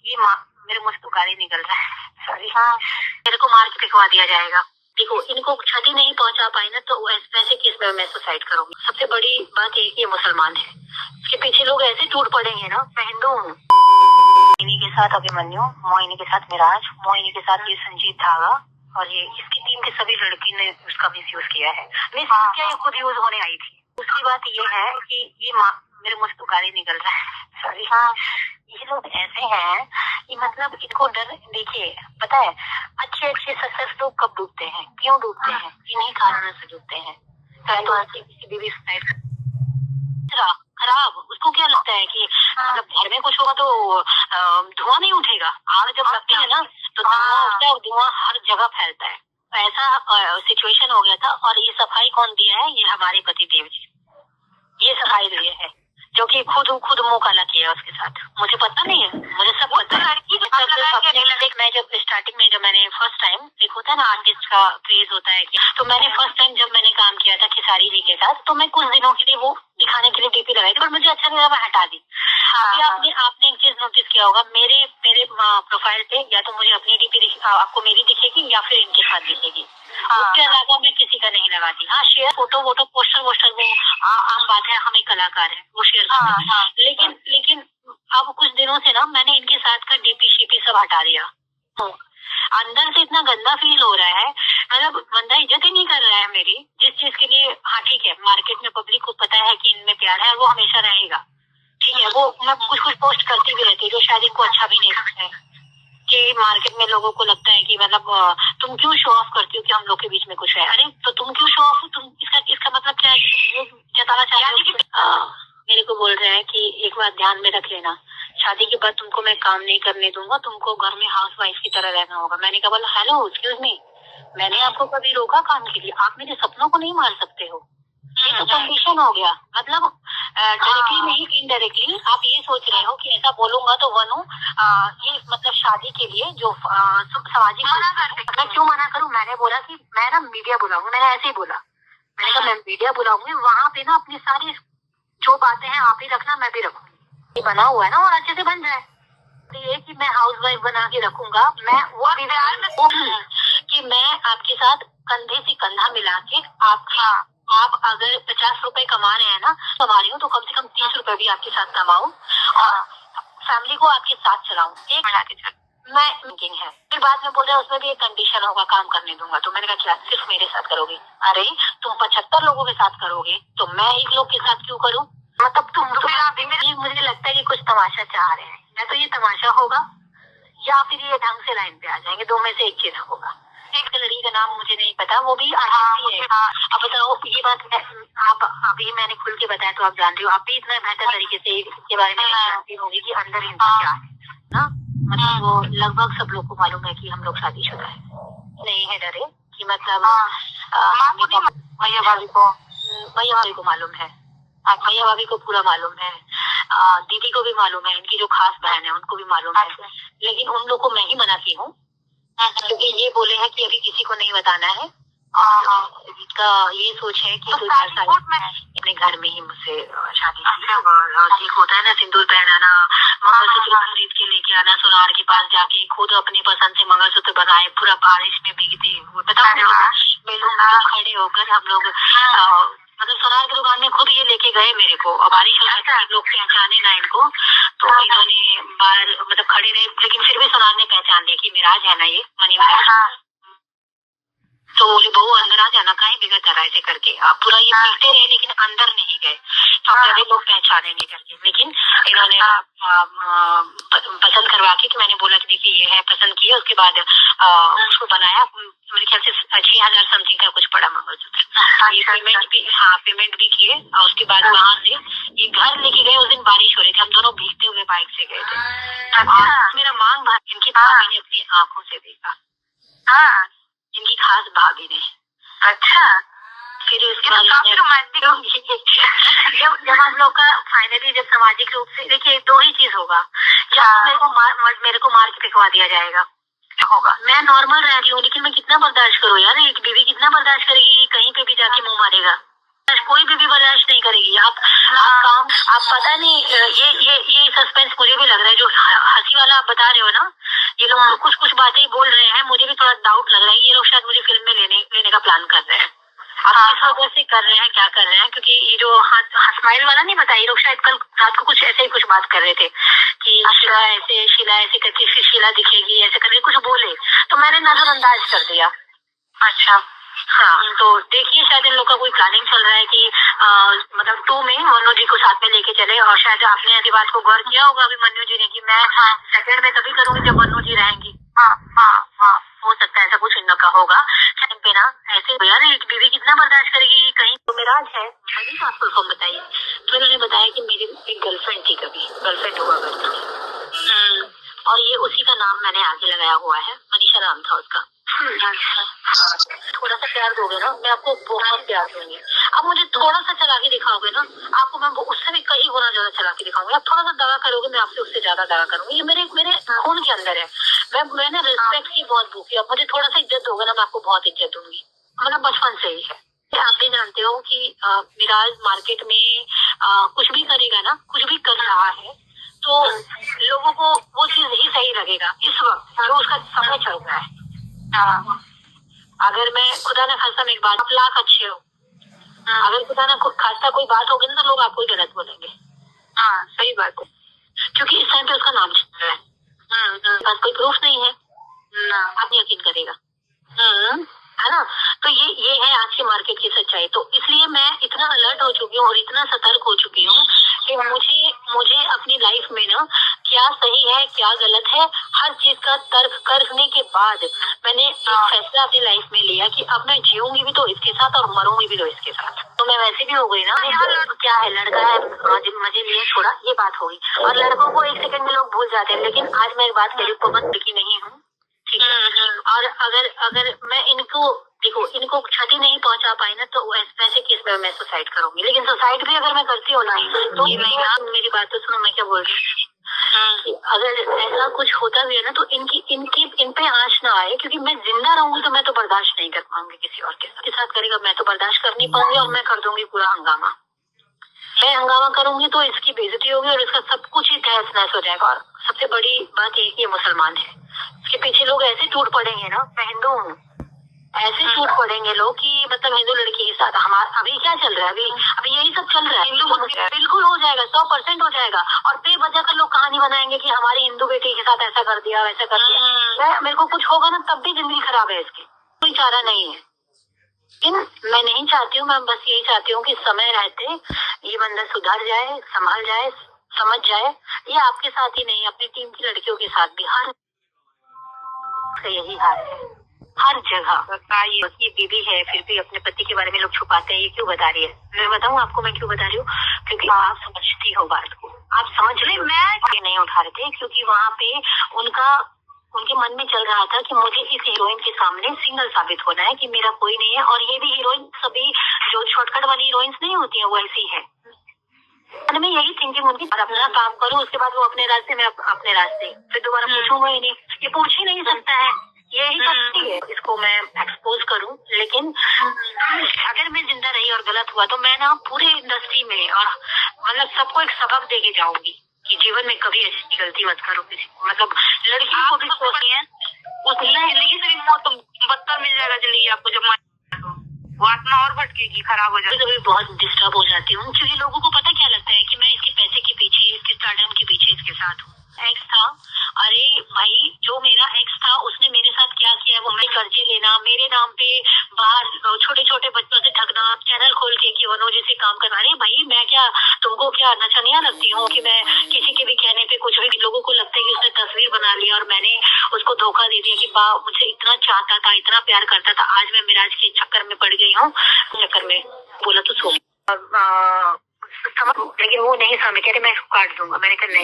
ये मेरे मुंह से तो गाली निकल रहा है, सॉरी। हाँ, मेरे को मार के फेंकवा दिया जाएगा। देखो, इनको क्षति नहीं पहुंचा पाई ना, तो वैसे केस में मैं सुसाइड करूंगी। सबसे बड़ी बात ये कि ये मुसलमान है, इसके पीछे लोग ऐसे टूट पड़ेंगे ना। मैं हिंदू हूँ। मोहिनी के साथ अभिमन्यु, मोहिनी के साथ मिराज, मोहिनी के साथ ये संजीत धागा, और ये इसकी टीम के सभी लड़की ने उसका मिसयूज किया है। मिसयूज क्या, ये खुद यूज होने आई थी। दूसरी बात ये है कि ये मेरे मुंह से तो गाली निकल रहा है, सॉरी। हाँ, ये लोग ऐसे हैं कि मतलब इनको डर, देखिए पता है अच्छे सक्सेस लोग कब डूबते हैं, क्यों डूबते हैं, इन्हीं कारणों से डूबते हैं। तो किसी बीवी सुसाइड खराब, उसको क्या लगता है कि मतलब घर में कुछ होगा तो धुआं नहीं उठेगा। आग जब लगती है ना तो धुआं उठता है, और धुआं हर जगह फैलता है। तो ऐसा सिचुएशन हो गया था। और ये सफाई कौन दिया है? ये हमारे पति देव जी, ये सफाई दिए है, जो कि खुद मुंह काला किया उसके साथ। मुझे पता नहीं है, मुझे सब पता है। मैं जब स्टार्टिंग में, जब मैंने फर्स्ट टाइम, एक होता है ना आर्टिस्ट का क्रेज होता है कि, तो मैंने फर्स्ट टाइम जब मैंने काम किया था खेसारी जी के साथ, तो मैं कुछ दिनों के लिए वो दिखाने के लिए डीपी लगाई थी, पर मुझे अच्छा नहीं लगा, मैं हटा दी। अभी आपने एक चीज नोटिस किया होगा, मेरे प्रोफाइल पे या तो मुझे अपनी डीपी आपको मेरी दिखेगी, या फिर इनके साथ दिखेगी। उसके अलावा मैं किसी का नहीं लगाती। हाँ, शेयर फोटो वोटो पोस्टर वोस्टर वो आम बात है, हम एक कलाकार हैं, वो शेयर करते हैं। लेकिन अब कुछ दिनों से ना मैंने इनके साथ का डीपी शीपी सब हटा दिया। अंदर से इतना गंदा फील हो रहा है, मतलब बंदा इज्जत ही नहीं कर रहा है मेरी, जिस चीज के लिए। हाँ ठीक है, मार्केट में पब्लिक को पता है कि इनमें प्यार है, वो हमेशा रहेगा, ठीक है। वो मैं कुछ पोस्ट करती भी रहती है जो शायद इनको अच्छा भी नहीं लगता है, कि मार्केट में लोगों को लगता है कि मतलब तुम क्यों शो ऑफ करती हो कि हम लोग के बीच में कुछ है। अरे तो तुम क्यों शो ऑफ हो? तुम इसका मतलब क्या है कि तुम ये जताना चाहते हो? मेरे को बोल रहे हैं कि एक बात ध्यान में रख लेना, शादी के बाद तुमको मैं काम नहीं करने दूंगा, तुमको घर में हाउस वाइफ की तरह रहना होगा। मैंने कहा, बोला हेलो एक्सक्यूज मी, मैंने आपको कभी रोका काम के लिए? आप मेरे सपनों को नहीं मार सकते हो। ये तो कंडीशन हो गया। मतलब डायरेक्टली नहीं, इनडायरेक्टली आप ये सोच रहे हो कि ऐसा बोलूंगा तो बनूं। ये मतलब शादी के लिए जो सामाजिक, मैं क्यों मना करूं? मैंने बोला कि मैं ना मीडिया बुलाऊंगी, मैंने ऐसे ही बोला। मैंने कहा मैं मीडिया बुलाऊंगी, वहां पे ना अपनी सारी जो बातें हैं आप ही रखना, मैं भी रखूंगी। ये बना हुआ है ना, और अच्छे से बन जाए। ये कि मैं हाउस वाइफ बना के रखूंगा, मैं वो कि मैं आपके साथ कंधे से कंधा मिला के आप अगर 50 रुपए कमा रहे हैं ना, कमा रही हूँ, तो कम से कम 30 रुपए भी आपके साथ कमाऊं, और फैमिली को आपके साथ चलाऊं। एक मैं थिंकिंग है। फिर बाद में बोल रहे हैं उसमें भी एक कंडीशन होगा, काम करने दूंगा। तो मैंने कहा क्या सिर्फ मेरे साथ करोगे? अरे तुम 75 लोगों के साथ करोगे तो मैं एक लोग के साथ क्यों करूँ? मतलब मुझे लगता है कि कुछ तमाशा चाह रहे हैं, या तो ये तमाशा होगा, या फिर ये ढंग से लाइन पे आ जाएंगे। दो में से एक चीज होगा। एक लड़की का नाम मुझे नहीं पता, वो भी आर्टिस्ट ही है। अब बताओ, ये बात आप अभी मैंने खुल के बताया तो आप जान रही हो। आप भी इतना बेहतर तरीके से इसके बारे में जानती होगी कि अंदर इनका क्या है ना। मतलब वो लगभग सब लोग को मालूम है कि हम लोग शादीशुदा है, नहीं है डरे कि मतलब भैया भाभी को मालूम है, भैया भाभी को पूरा मालूम है, दीदी को भी मालूम है, इनकी जो खास बहन है उनको भी मालूम है। लेकिन उन लोग को मैं ही मना की हूँ, क्योंकि ये बोले हैं कि अभी किसी को नहीं बताना है। इसका ये सोच है कि 2-4 साल अपने घर में ही मुझसे शादी की। और एक होता है ना सिंदूर पहनाना, मंगलसूत्र खरीद के लेके आना, सुनार के पास जाके खुद अपनी पसंद से मंगलसूत्र बनाए, पूरा बारिश में भीगते हुए, बताओ खड़े होकर हम लोग मतलब सुनार की दुकान में खुद ये लेके गए मेरे को, और बारिश हो जाती, लोग पहचाने ना इनको, तो इन्होंने बाहर मतलब खड़े रहे, लेकिन फिर भी सुनार ने पहचान लिया कि मिराज है ना, ये मनी मिराज। तो बोले बहू अंदर आ जाना, कहीं बिगड़ जा रहा है ऐसे करके। आप पूरा ये भीगते रहे लेकिन अंदर नहीं गए, तो पहले लोग पहचाने नहीं करके। लेकिन इन्होंने पसंद करवा के, कि मैंने बोला कि देखिए ये है, पसंद किया, उसके बाद उसको बनाया। मेरे ख्याल से 6,000 समथिंग का कुछ पड़ा मंगलसूत्र। ये पेमेंट भी किए, और उसके बाद वहाँ से ये घर लेके गए। उस दिन बारिश हो रही थी, हम दोनों भीगते हुए बाइक से गए थे। मेरा मांग भाग इनकी भाभी ने अपनी आंखों से देखा, इनकी खास भाभी ने। अच्छा, फिर उसके बाद जब हम लोग का फाइनली जब सामाजिक रूप से, देखिए दो ही चीज होगा, या तो मेरे को मार के फेंकवा दिया जाएगा, होगा। मैं नॉर्मल रह रही हूँ, लेकिन मैं कितना बर्दाश्त करूँ यार? एक बीवी कितना बर्दाश्त करेगी? कहीं पे भी जाके मुंह मारेगा, कोई भी बर्दाश्त नहीं करेगी। आप पता नहीं, ये सस्पेंस मुझे भी लग रहा है, जो हंसी वाला आप बता रहे हो कुछ कुछ बातें बोल रहे हैं, मुझे भी थोड़ा डाउट लग रहा है ये लोग शायद मुझे फिल्म में लेने का प्लान कर रहे हैं। अब किस वजह से कर रहे हैं, क्या कर रहे हैं, क्योंकि ये जो स्माइल वाला नहीं बताया, ये लोग शायद कल रात को कुछ ऐसे ही कुछ बात कर रहे थे कि शीला ऐसे करके फिर शीला दिखेगी, ऐसे करके कुछ बोले, तो मैंने नजरअंदाज कर दिया। अच्छा, हाँ, तो देखिए शायद इन लोग का कोई प्लानिंग चल रहा है कि मतलब 2 में मनु जी को साथ में लेके चले, और शायद आपने ऐसी बात को गौर किया होगा अभी मनु जी ने कि मैं सेकंड में तभी करूंगी जब मनु जी रहेंगी। हाँ, हो सकता है ऐसा कुछ इन लोग का होगा टाइम पे ना। ऐसे यार एक बीवी कितना बर्दाश्त करेगी, कहीं तो मेराज है मुझे तो आपको फॉर्म बताइए। तो इन्होंने बताया कि मेरी एक गर्लफ्रेंड थी, कभी गर्लफ्रेंड हुआ करती, और ये उसी का नाम मैंने आगे लगाया हुआ है, मनीषा नाम था उसका। थोड़ा सा प्यार दोगे ना, मैं आपको बहुत प्यार दूंगी। आप मुझे थोड़ा सा चला के दिखाओगे ना, आपको मैं उससे भी कई गुना ज्यादा चला के दिखाऊंगी। आप थोड़ा सा दगा करोगे, मैं आपसे उससे ज्यादा दगा करूंगी। ये मेरे खून के अंदर है। मैंने रिस्पेक्ट की बहुत भूख है। आप मुझे थोड़ा सा इज्जत दोगे ना, मैं आपको बहुत इज्जत दूंगी। मतलब बचपन से ही है। आप भी जानते हो कि मिराज मार्केट में कुछ भी करेगा ना, कुछ भी कर रहा है तो लोगों को वो चीज ही सही लगेगा इस वक्त जो उसका समय चल रहा है। अगर मैं खुदा ना खास्ता में एक बात, आप लाख अच्छे हो, अगर खुदा ना खास्ता कोई बात होगी ना तो लोग आपको ही गलत बोलेंगे। हाँ, सही बात है, क्योंकि इस टाइम पे उसका नाम चल रहा है, बस कोई प्रूफ नहीं है ना, आप यकीन करेगा, है ना। तो ये है आज के मार्केट की सच्चाई। तो इसलिए मैं इतना अलर्ट हो चुकी हूँ और इतना सतर्क हो चुकी हूँ कि मुझे अपनी लाइफ में ना क्या सही है क्या गलत है, हर चीज का तर्क करने के बाद मैंने एक फैसला अपनी लाइफ में लिया कि अब मैं जीऊंगी भी तो इसके साथ और मरूंगी भी तो इसके साथ। तो मैं वैसे भी हो गई ना, क्या है लड़का है मजे लिए छोड़ा, ये बात होगी। और लड़कों को एक सेकंड में लोग भूल जाते हैं, लेकिन आज मैं एक बात कह रही हूँ, पवन की नहीं हूँ, ठीक है। और अगर मैं इनको इनको क्षति नहीं पहुंचा पाई ना, तो वैसे केस में मैं सुसाइड करूंगी। लेकिन सुसाइड भी अगर मैं करती हूँ ना, तो मेरी बात तो सुनो, मैं क्या बोल रही हूँ, अगर ऐसा कुछ होता भी है ना तो इन पे आंच ना आए, क्योंकि मैं जिंदा रहूंगी तो मैं तो बर्दाश्त नहीं कर पाऊंगी किसी और के साथ करेगा, मैं तो बर्दाश्त कर नहीं पाऊंगी और मैं कर दूंगी पूरा हंगामा। मैं हंगामा करूंगी तो इसकी बेइज्जती होगी और इसका सब कुछ ही तहस नहस हो जाएगा। और सबसे बड़ी बात ये मुसलमान है, इसके पीछे लोग ऐसे टूट पड़ेंगे ना, मैं हिंदू हूँ, ऐसे टूट पड़ेंगे लोग कि मतलब हिंदू लड़की के साथ हमारा अभी क्या चल रहा है, अभी यही सब चल रहा है। बिल्कुल हो जाएगा, 100% हो जाएगा। और बेवजह कर लोग कहानी बनाएंगे कि हमारी हिंदू बेटी के साथ ऐसा कर दिया वैसा कर दिया। मेरे को कुछ होगा ना तब भी जिंदगी खराब है, इसकी कोई चारा नहीं है। मैं नहीं चाहती हूँ, मैं बस यही चाहती हूँ कि समय रहते ये बंदा सुधर जाए, संभल जाए, समझ जाए। ये आपके साथ ही नहीं, अपनी टीम की लड़कियों के साथ भी हर यही हाल है, हर जगह। ये बीवी है फिर भी अपने पति के बारे में लोग छुपाते हैं, ये क्यों बता रही है? मैं बताऊँ आपको मैं क्यों बता रही हूँ, क्योंकि आप समझती हो बात को, आप समझ रहे। मैं नहीं उठा रहे थे क्योंकि वहाँ पे उनके मन में चल रहा था कि मुझे इस हीरोइन के सामने सिंगल साबित होना है कि मेरा कोई नहीं है। और ये भी हीरोइन सभी जो शॉर्टकट वाली हीरोइंस नहीं होती है वो ऐसी है। मैं यही थिंकिंग उनकी, अपना काम करूँ उसके बाद वो अपने रास्ते में अपने रास्ते, फिर दोबारा पूछूंगा ही नहीं, ये पूछ ही नहीं सकता है, यही करती है। इसको मैं एक्सपोज करूं, लेकिन अगर मैं जिंदा रही और गलत हुआ तो मैं ना पूरे इंडस्ट्री में और मतलब सबको एक सबक देके जाऊंगी कि जीवन में कभी ऐसी गलती मत करो किसी को। मतलब लड़कियों को भी सोचती है उस जिंदगी से भी मौत बदतर मिल जाएगा जल्दी आपको, जब वो आत्मा और भटकेगी, खराब हो जाएगी। कभी बहुत डिस्टर्ब हो जाती हूँ क्योंकि लोगों को पता क्या लगता है कि मैं इसके पैसे के पीछे, इसके स्टारडम के पीछे इसके साथ हूँ। एक्स था, अरे भाई जो मेरा एक्स था उसने मेरे साथ क्या किया, वो मैं कर्जे लेना, मेरे नाम पे बाहर छोटे छोटे बच्चों से ठगना, चैनल खोल के कि वनोजी से काम करना। अरे भाई मैं क्या तुमको क्या नचनिया लगती हूँ कि मैं किसी के भी कहने पे कुछ भी, लोगों को लगता है कि उसने तस्वीर बना लिया और मैंने उसको धोखा दे दिया कि बा मुझे इतना चाहता था, इतना प्यार करता था। आज मैं मिराज के चक्कर में पड़ गई हूँ, चक्कर में बोला तो सो, लेकिन वो नहीं समझ, कह रहे मैं इसको काट दूंगा। मैंने कहा नहीं,